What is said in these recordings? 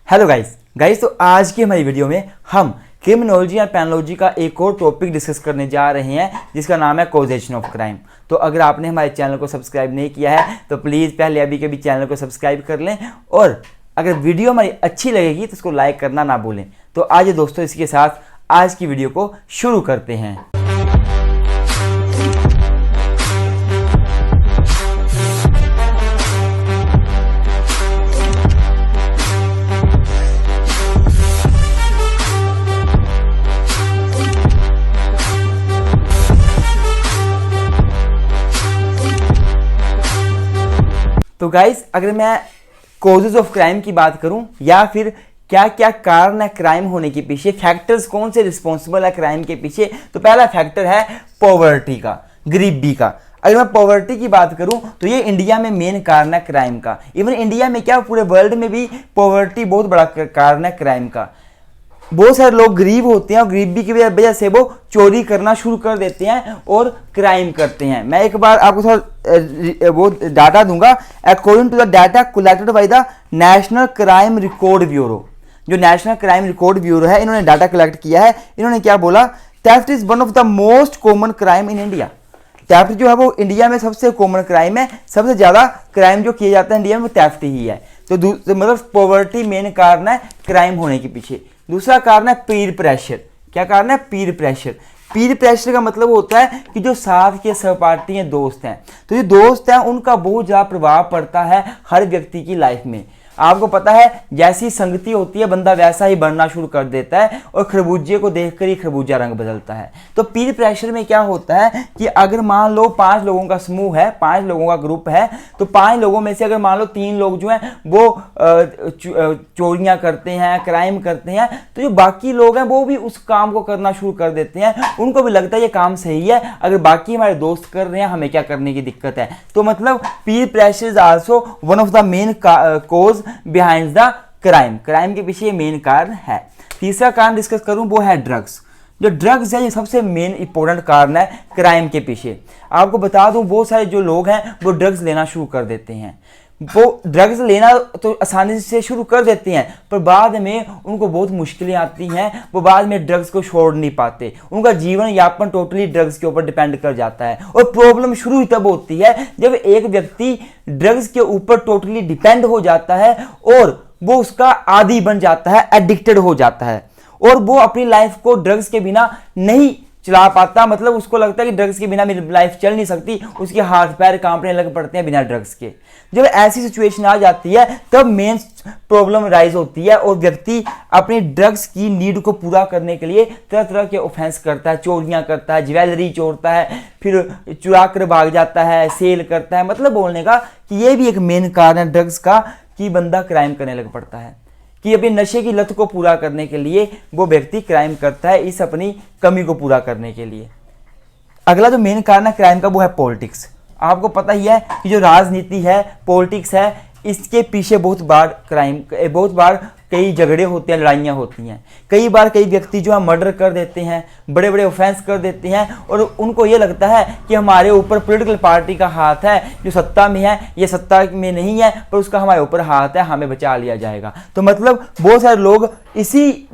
Hello guys तो आज की हमारी वीडियो में हम क्रिमिनोलॉजी और पेनोलॉजी का एक और टॉपिक डिस्कस करने जा रहे हैं जिसका नाम है कॉजेशन ऑफ क्राइम। तो अगर आपने हमारे चैनल को सब्सक्राइब नहीं किया है तो प्लीज़ पहले अभी के भी चैनल को सब्सक्राइब कर लें और अगर वीडियो हमारी अच्छी लगेगी तो उसको लाइक करना ना भूलें। तो आज दोस्तों इसके साथ आज की वीडियो को शुरू करते हैं। तो गाइस अगर मैं कॉजेज ऑफ क्राइम की बात करूं या फिर क्या क्या कारण है क्राइम होने के पीछे, फैक्टर्स कौन से रिस्पॉन्सिबल है क्राइम के पीछे, तो पहला फैक्टर है पॉवर्टी का, गरीबी का। अगर मैं पॉवर्टी की बात करूं तो ये इंडिया में मेन कारण है क्राइम का। इवन इंडिया में क्या पूरे वर्ल्ड में भी पॉवर्टी बहुत बड़ा कारण है क्राइम का। बहुत सारे लोग गरीब होते हैं और गरीबी की वजह से वो चोरी करना शुरू कर देते हैं और क्राइम करते हैं। मैं एक बार आपको थोड़ा वो डाटा दूंगा। According to the data collected by the national crime record bureau, जो नेशनल क्राइम रिकॉर्ड ब्यूरो है, इन्होंने डाटा कलेक्ट किया है। इन्होंने क्या बोला, theft is one of the most common crime in India. Theft जो है वो इंडिया में सबसे कॉमन क्राइम है। सबसे ज्यादा क्राइम जो किया जाता है इंडिया में वो थेफ्ट ही है। तो मतलब पॉवर्टी मेन कारण है क्राइम होने के पीछे। दूसरा कारण है पीर प्रेशर। क्या कारण है? पीर प्रेशर। पीर प्रेशर का मतलब होता है कि जो साथ के सहपाठी हैं, दोस्त हैं, तो जो दोस्त हैं उनका बहुत ज़्यादा प्रभाव पड़ता है हर व्यक्ति की लाइफ में। आपको पता है जैसी संगति होती है बंदा वैसा ही बनना शुरू कर देता है और खरबूजे को देखकर ही खरबूजा रंग बदलता है। तो पीर प्रेशर में क्या होता है कि अगर मान लो 5 लोगों का समूह है, 5 लोगों का ग्रुप है, तो 5 लोगों में से अगर मान लो 3 लोग जो हैं वो चोरियां करते हैं, क्राइम करते हैं, तो जो बाकी लोग हैं वो भी उस काम को करना शुरू कर देते हैं। उनको भी लगता है ये काम सही है, अगर बाकी हमारे दोस्त कर रहे हैं हमें क्या करने की दिक्कत है। तो मतलब पीर pressure is also one of the main cause behind the crime. Crime के पीछे मेन कारण है। तीसरा कारण डिस्कस करूं वो है ड्रग्स। जो ड्रग्स है ये सबसे मेन इंपॉर्टेंट कारण है क्राइम के पीछे। आपको बता दूं बहुत सारे जो लोग हैं वो ड्रग्स लेना शुरू कर देते हैं। वो ड्रग्स लेना तो आसानी से शुरू कर देते हैं पर बाद में उनको बहुत मुश्किलें आती हैं। वो बाद में ड्रग्स को छोड़ नहीं पाते। उनका जीवन यापन टोटली ड्रग्स के ऊपर डिपेंड कर जाता है। और प्रॉब्लम शुरू ही तब होती है जब एक व्यक्ति ड्रग्स के ऊपर टोटली डिपेंड हो जाता है और वो उसका आदी बन जाता है, एडिक्टेड हो जाता है और वो अपनी लाइफ को ड्रग्स के बिना नहीं चला पाता। मतलब उसको लगता है कि ड्रग्स के बिना मेरी लाइफ चल नहीं सकती, उसके हाथ पैर कांपने लग पड़ते हैं बिना ड्रग्स के। जब ऐसी सिचुएशन आ जाती है तब मेन प्रॉब्लम राइज होती है और व्यक्ति अपनी ड्रग्स की नीड को पूरा करने के लिए तरह तरह के ऑफेंस करता है, चोरियां करता है, ज्वेलरी चोरता है, फिर चुरा कर भाग जाता है, सेल करता है। मतलब बोलने का कि ये भी एक मेन कारण है ड्रग्स का कि बंदा क्राइम करने लग पड़ता है, कि अपनी नशे की लत को पूरा करने के लिए वो व्यक्ति क्राइम करता है, इस अपनी कमी को पूरा करने के लिए। अगला जो मेन कारण है क्राइम का वो है पॉलिटिक्स। आपको पता ही है कि जो राजनीति है, पॉलिटिक्स है, इसके पीछे बहुत बार कई झगड़े होते हैं, लड़ाइयाँ होती हैं। कई बार कई व्यक्ति जो है मर्डर कर देते हैं, बड़े बड़े ऑफेंस कर देते हैं और उनको ये लगता है कि हमारे ऊपर पॉलिटिकल पार्टी का हाथ है, जो सत्ता में है, ये सत्ता में नहीं है पर उसका हमारे ऊपर हाथ है, हमें बचा लिया जाएगा। तो मतलब बहुत सारे लोग इसी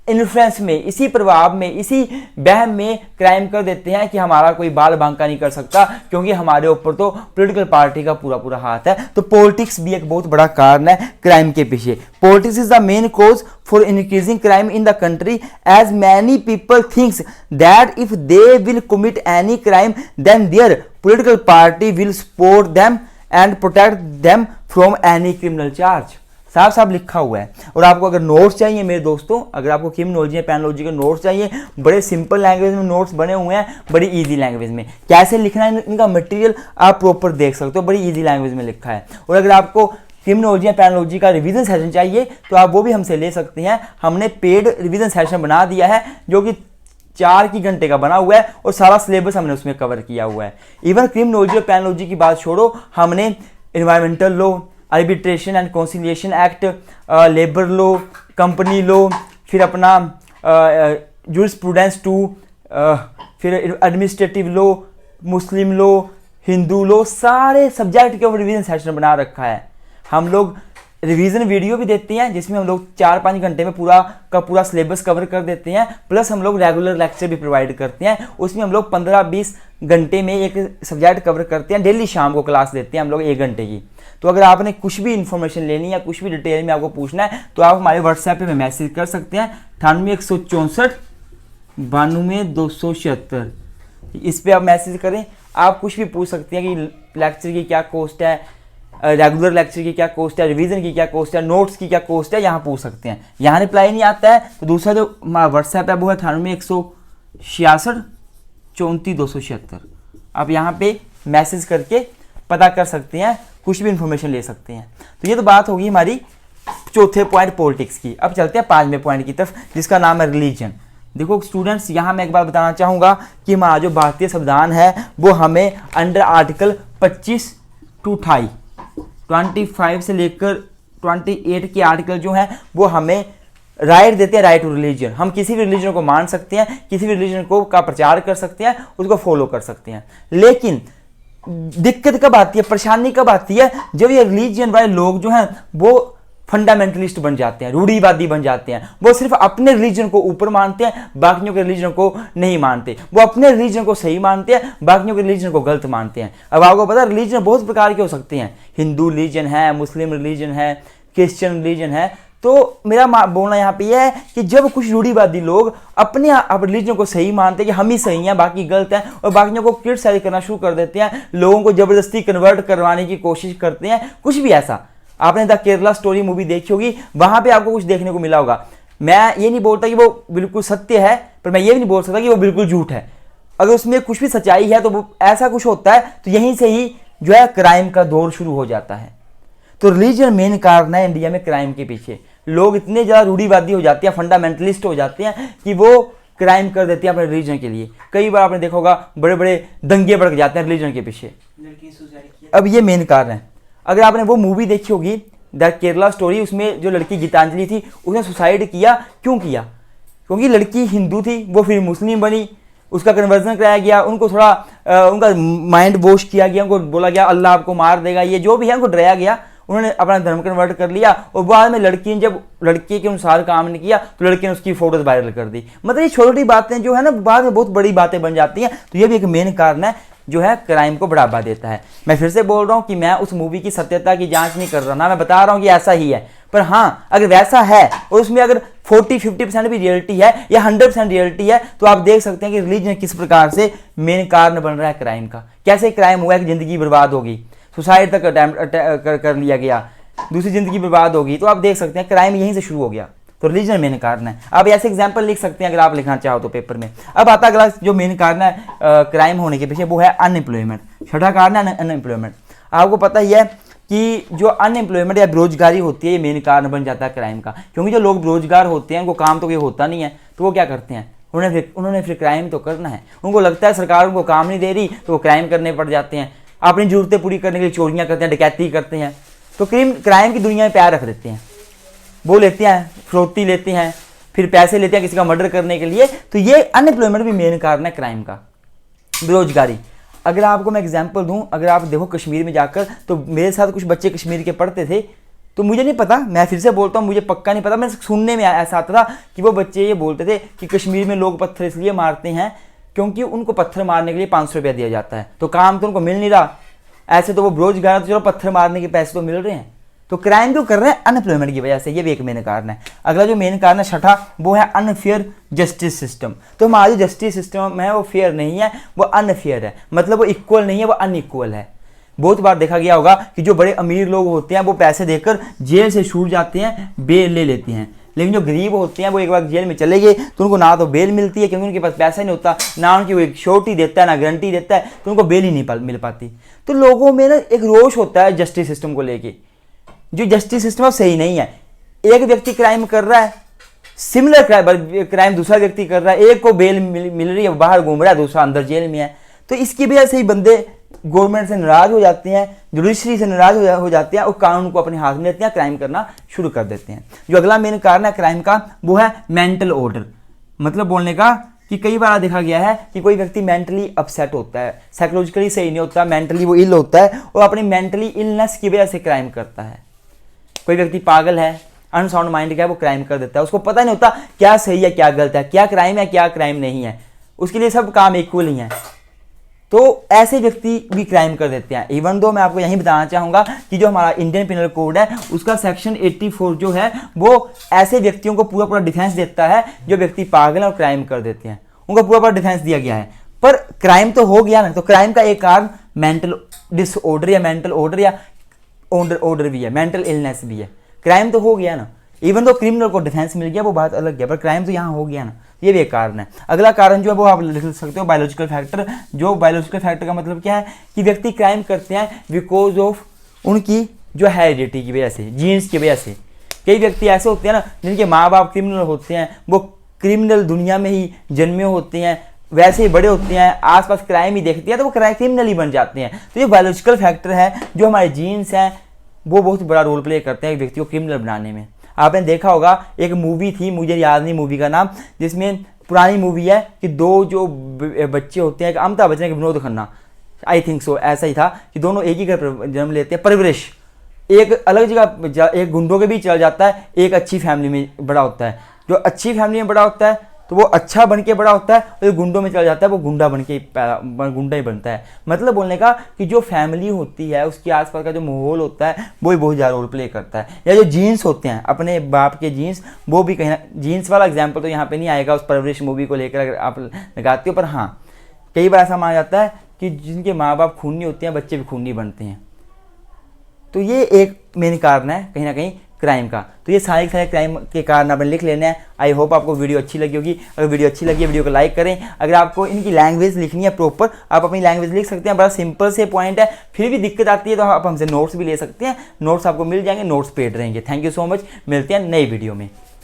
इन्फ्लुएंस में, इसी प्रभाव में, इसी बहम में क्राइम कर देते हैं कि हमारा कोई बाल बांका नहीं कर सकता क्योंकि हमारे ऊपर तो पॉलिटिकल पार्टी का पूरा हाथ है। तो पॉलिटिक्स भी एक बहुत बड़ा कारण है क्राइम के पीछे। Politics is the main cause for increasing crime in the country as many people thinks that if they will commit any crime then their political party will support them and protect them from any criminal charge. साफ साफ लिखा हुआ है। और आपको अगर notes चाहिए मेरे दोस्तों, अगर आपको क्रिमिनोलॉजी या पेनोलॉजी के नोट्स चाहिए, बड़े सिंपल लैंग्वेज में नोट्स बने हुए हैं, बड़ी इजी लैंग्वेज में। कैसे लिखना है इनका मटेरियल आप प्रॉपर देख सकते हो, बड़ी इजी लैंग्वेज में लिखा है। और अगर आपको क्रिमिनोलॉजी या पेनोलॉजी का रिवीजन सेशन चाहिए तो आप वो भी हमसे ले सकते हैं। हमने पेड रिवीजन सेशन बना दिया है जो कि 4 घंटे का बना हुआ है और सारा सिलेबस हमने उसमें कवर किया हुआ है। इवन क्रिमिनोलॉजी और पेनोलॉजी की बात छोड़ो, हमने environmental law, arbitration and conciliation act, labour law, company law, फिर अपना जूरिस्प्रूडेंस 2, फिर एडमिनिस्ट्रेटिव लॉ, मुस्लिम लॉ, हिंदू लॉ, सारे सब्जेक्ट के ऊपर रिवीजन सेशन बना रखा है। हम लोग रिवीजन वीडियो भी देते हैं जिसमें हम लोग 4-5 घंटे में पूरा सिलेबस कवर कर देते हैं, प्लस हम लोग रेगुलर लेक्चर भी प्रोवाइड करते हैं। उसमें हम लोग 15-20 घंटे में एक सब्जेक्ट कवर करते हैं। डेली शाम को क्लास देते हैं हम लोग 1 घंटे की। तो अगर आपने कुछ भी इन्फॉर्मेशन लेनी है, कुछ भी डिटेल में आपको पूछना है, तो आप हमारे व्हाट्सएप पे मैसेज कर सकते हैं 98-164-92-276। इस पर आप मैसेज करें, आप कुछ भी पूछ सकते हैं कि लेक्चर की क्या कॉस्ट है, रेगुलर लेक्चर की क्या कॉस्ट है, रिवीजन की क्या कॉस्ट है, नोट्स की क्या कॉस्ट है, यहाँ पूछ सकते हैं। यहाँ रिप्लाई नहीं आता है तो दूसरा जो व्हाट्सएप है वो है 98-166-34-276। आप यहाँ पे मैसेज करके पता कर सकते हैं, कुछ भी इंफॉर्मेशन ले सकते हैं। तो ये तो बात होगी हमारी चौथे पॉइंट पॉलिटिक्स की। अब चलते हैं 5वें पॉइंट की तरफ जिसका नाम है रिलीजन। देखो स्टूडेंट्स, यहाँ मैं एक बात बताना चाहूँगा कि हमारा जो भारतीय संविधान है वो हमें अंडर आर्टिकल 25 to 25 से लेकर 28 के आर्टिकल जो हैं वो हमें राइट देते हैं, राइट टू रिलीजन। हम किसी भी रिलीजन को मान सकते हैं, किसी भी रिलीजन को का प्रचार कर सकते हैं, उसको फॉलो कर सकते हैं। लेकिन दिक्कत कब आती है, परेशानी कब आती है, जब ये रिलीजन वाले लोग जो हैं वो फंडामेंटलिस्ट बन जाते हैं, रूढ़िवादी बन जाते हैं। वो सिर्फ अपने रिलीजन को ऊपर मानते हैं, बाकियों के रिलीजन को नहीं मानते। वो अपने रिलीजन को सही मानते हैं, बाकियों के रिलीजन को गलत मानते हैं। अब आपको पता है रिलीजन बहुत प्रकार के हो सकते हैं, हिंदू रिलीजन है, मुस्लिम रिलीजन है, क्रिश्चियन रिलीजन है। तो मेरा बोलना यहाँ पे यह है कि जब कुछ रूढ़िवादी लोग अपने आप रिलीजन को सही मानते हैं कि हम ही सही हैं, बाकी गलत हैं, और बाकियों को क्रिटिसाइज करना शुरू कर देते हैं, लोगों को जबरदस्ती कन्वर्ट करवाने की कोशिश करते हैं, कुछ भी ऐसा। आपने द केरला स्टोरी मूवी देखी होगी, वहां पे आपको कुछ देखने को मिला होगा। मैं ये नहीं बोलता कि वो बिल्कुल सत्य है, पर मैं ये भी नहीं बोल सकता कि वो बिल्कुल झूठ है। अगर उसमें कुछ भी सच्चाई है तो वो ऐसा कुछ होता है, तो यहीं से ही जो है क्राइम का दौर शुरू हो जाता है। तो रिलीजन मेन कारण है इंडिया में क्राइम के पीछे। लोग इतने ज़्यादा रूढ़िवादी हो जाते हैं, फंडामेंटलिस्ट हो जाते हैं कि वो क्राइम कर देते हैं अपने रिलीजन के लिए। कई बार आपने देखा होगा बड़े बड़े दंगे भड़क जाते हैं रिलीजन के पीछे। अब ये मेन कारण है। अगर आपने वो मूवी देखी होगी द केरला स्टोरी, उसमें जो लड़की गीतांजलि थी उसने सुसाइड किया। क्यों किया? क्योंकि लड़की हिंदू थी, वो फिर मुस्लिम बनी, उसका कन्वर्जन कराया गया, उनको थोड़ा उनका माइंड वॉश किया गया, उनको बोला गया अल्लाह आपको मार देगा, ये जो भी है उनको डराया गया। उन्होंने अपना धर्म कन्वर्ट कर लिया, और बाद में लड़की ने जब लड़के के अनुसार काम नहीं किया तो लड़के ने उसकी फोटोज वायरल कर दी। मतलब ये छोटी छोटी बातें जो है ना बाद में बहुत बड़ी बातें बन जाती हैं। तो ये भी एक मेन कारण है जो है क्राइम को बढ़ावा देता है। मैं फिर से बोल रहा हूँ कि मैं उस मूवी की सत्यता की जांच नहीं कर रहा ना, मैं बता रहा हूँ कि ऐसा ही है। पर हाँ, अगर वैसा है और उसमें अगर 40-50% भी रियलिटी है या 100% रियलिटी है, तो आप देख सकते हैं कि रिलीजन किस प्रकार से मेन कारण बन रहा है क्राइम का। कैसे क्राइम हुआ कि जिंदगी बर्बाद होगी, सुसाइड तक अटेम्प्ट कर लिया गया, दूसरी जिंदगी बर्बाद होगी। तो आप देख सकते हैं क्राइम यहीं से शुरू हो गया। तो रिलीजन मेन कारण है। आप ऐसे एग्जाम्पल लिख सकते हैं अगर आप लिखना चाहो तो पेपर में। अब आता अगला जो मेन कारण है क्राइम होने के पीछे, वो है अनएम्प्लॉयमेंट। छठा कारण है अनएम्प्लॉयमेंट। आपको पता ही है कि जो अनएम्प्लॉयमेंट या बेरोजगारी होती है, ये मेन कारण बन जाता है क्राइम का। क्योंकि जो लोग बेरोजगार होते हैं, उनको काम तो कोई होता नहीं है, तो वो क्या करते हैं, उन्होंने फिर क्राइम तो करना है। उनको लगता है सरकार उनको काम नहीं दे रही, तो वो क्राइम करने पड़ जाते हैं। अपनी जरूरतें पूरी करने के लिए चोरियाँ करते हैं, डकैती करते हैं। तो क्राइम की दुनिया में पैर रख देते हैं, वो लेते हैं, फिरौती लेते हैं, फिर पैसे लेते हैं किसी का मर्डर करने के लिए। तो ये अनएम्प्लॉयमेंट भी मेन कारण है क्राइम का, बेरोजगारी। अगर आपको मैं एग्जांपल दूं, अगर आप देखो कश्मीर में जाकर, तो मेरे साथ कुछ बच्चे कश्मीर के पढ़ते थे, तो मुझे नहीं पता, मैं फिर से बोलता हूँ मुझे पक्का नहीं पता, मैं सुनने में ऐसा आता था कि वो बच्चे ये बोलते थे कि कश्मीर में लोग पत्थर इसलिए मारते हैं क्योंकि उनको पत्थर मारने के लिए 500 रुपया दिया जाता है, तो काम तो उनको मिल नहीं रहा। ऐसे तो वो बेरोजगार, तो चलो पत्थर मारने के पैसे तो मिल रहे हैं। तो क्राइम क्यों कर रहे हैं? अनएम्प्लॉयमेंट की वजह से। ये भी एक मेन कारण है। अगला जो मेन कारण है छठा, वो है अनफेयर जस्टिस सिस्टम। तो हमारा जो जस्टिस सिस्टम है वो फेयर नहीं है, वो अनफेयर है। मतलब वो इक्वल नहीं है, वो अनइक्वल है। बहुत बार देखा गया होगा कि जो बड़े अमीर लोग होते हैं वो पैसे देकर जेल से छूट जाते हैं, बेल ले लेते हैं। लेकिन जो गरीब होते हैं वो एक बार जेल में चले गए तो उनको ना तो बेल मिलती है क्योंकि उनके पास पैसा नहीं होता, ना उनकी वो श्योरिटी देता है, ना गारंटी देता है, तो उनको बेल ही नहीं मिल पाती। तो लोगों में ना एक रोष होता है जस्टिस सिस्टम को लेके। जो जस्टिस सिस्टम सही नहीं है। एक व्यक्ति क्राइम कर रहा है, सिमिलर क्राइम दूसरा व्यक्ति कर रहा है, एक को बेल मिल रही है, बाहर घूम रहा है, दूसरा अंदर जेल में है। तो इसकी वजह से ही बंदे गवर्नमेंट से नाराज हो जाते हैं, जुडिशरी से नाराज हो जाते हैं और कानून को अपने हाथ में लेते हैं, क्राइम करना शुरू कर देते हैं। जो अगला मेन कारण है क्राइम का, वो है मेंटल ऑर्डर। मतलब बोलने का कि कई बार देखा गया है कि कोई व्यक्ति मेंटली अपसेट होता है, साइकोलॉजिकली सही नहीं होता, मेंटली वो इल होता है और अपनी मेंटली इलनेस की वजह से क्राइम करता है। कोई व्यक्ति पागल है, अनसाउंड माइंड का है, वो क्राइम कर देता है, उसको पता नहीं होता क्या सही है क्या गलत है, क्या क्राइम है क्या क्राइम नहीं है, उसके लिए सब काम इक्वल ही है, तो ऐसे व्यक्ति भी क्राइम कर देते हैं। इवन दो मैं आपको यही बताना चाहूँगा कि जो हमारा इंडियन पिनल कोड है उसका सेक्शन 84 जो है वो ऐसे व्यक्तियों को पूरा पूरा डिफेंस देता है जो व्यक्ति पागल है और क्राइम कर देते हैं, उनका पूरा पूरा डिफेंस दिया गया है। पर क्राइम तो हो गया ना, तो क्राइम का एक कारण मेंटल डिसऑर्डर या मेंटल ऑर्डर या ऑर्डर भी है, मेंटल इलनेस भी है। क्राइम तो हो गया ना, इवन तो क्रिमिनल को डिफेंस मिल गया वो बात अलग है, पर क्राइम तो यहाँ हो गया ना, ये भी एक कारण है। अगला कारण जो है वो आप लिख सकते हो बायोलॉजिकल फैक्टर। जो बायोलॉजिकल फैक्टर का मतलब क्या है कि व्यक्ति क्राइम करते हैं बिकॉज ऑफ उनकी जो हेरिडिटी की वजह से, जीन्स की वजह से। कई व्यक्ति ऐसे होते हैं ना जिनके माँ बाप क्रिमिनल होते हैं, वो क्रिमिनल दुनिया में ही जन्मे होते हैं, वैसे ही बड़े होते हैं, आसपास क्राइम ही देखते हैं तो वो क्रिमिनल ही बन जाते हैं। तो ये बायोलॉजिकल फैक्टर है, जो हमारे जीन्स हैं वो बहुत बड़ा रोल प्ले करते हैं एक व्यक्ति को क्रिमिनल बनाने में। आपने देखा होगा एक मूवी थी, मुझे याद नहीं मूवी का नाम, जिसमें पुरानी मूवी है कि दो जो बच्चे होते हैं, एक अमिताभ बच्चन एक Vinod Khanna, I think so ऐसा ही था कि दोनों एक ही घर पर जन्म लेते हैं, परवरिश एक अलग जगह, एक गुंडों के बीच चला जाता है, एक अच्छी फैमिली में बड़ा होता है। जो अच्छी फैमिली में बड़ा होता है तो वो अच्छा बन के बड़ा होता है, और जो गुंडों में चला जाता है वो गुंडा बन के गुंडा ही बनता है। मतलब बोलने का कि जो फैमिली होती है उसके आसपास का जो माहौल होता है वो भी बहुत ज़्यादा रोल प्ले करता है। या जो जीन्स होते हैं अपने बाप के जीन्स, वो भी कहीं ना, जीन्स वाला एग्जाम्पल तो यहाँ पे नहीं आएगा उस परवरिश मूवी को लेकर अगर आप लगाते हो, पर हाँ कई बार ऐसा माना जाता है कि जिनके माँ बाप खूनी होते हैं बच्चे भी खूनी बनते हैं। तो ये एक मेन कारण है कहीं ना कहीं क्राइम का। तो ये सारे क्राइम के कारण आपने लिख लेने हैं। आई होप आपको वीडियो अच्छी लगी होगी। अगर वीडियो अच्छी लगी है वीडियो को लाइक करें। अगर आपको इनकी लैंग्वेज लिखनी है प्रॉपर, आप अपनी लैंग्वेज लिख सकते हैं, बड़ा सिंपल से पॉइंट है। फिर भी दिक्कत आती है तो आप हमसे नोट्स भी ले सकते हैं, नोट्स आपको मिल जाएंगे, नोट्स पेड रहेंगे। थैंक यू सो मच, मिलते हैं नई वीडियो में।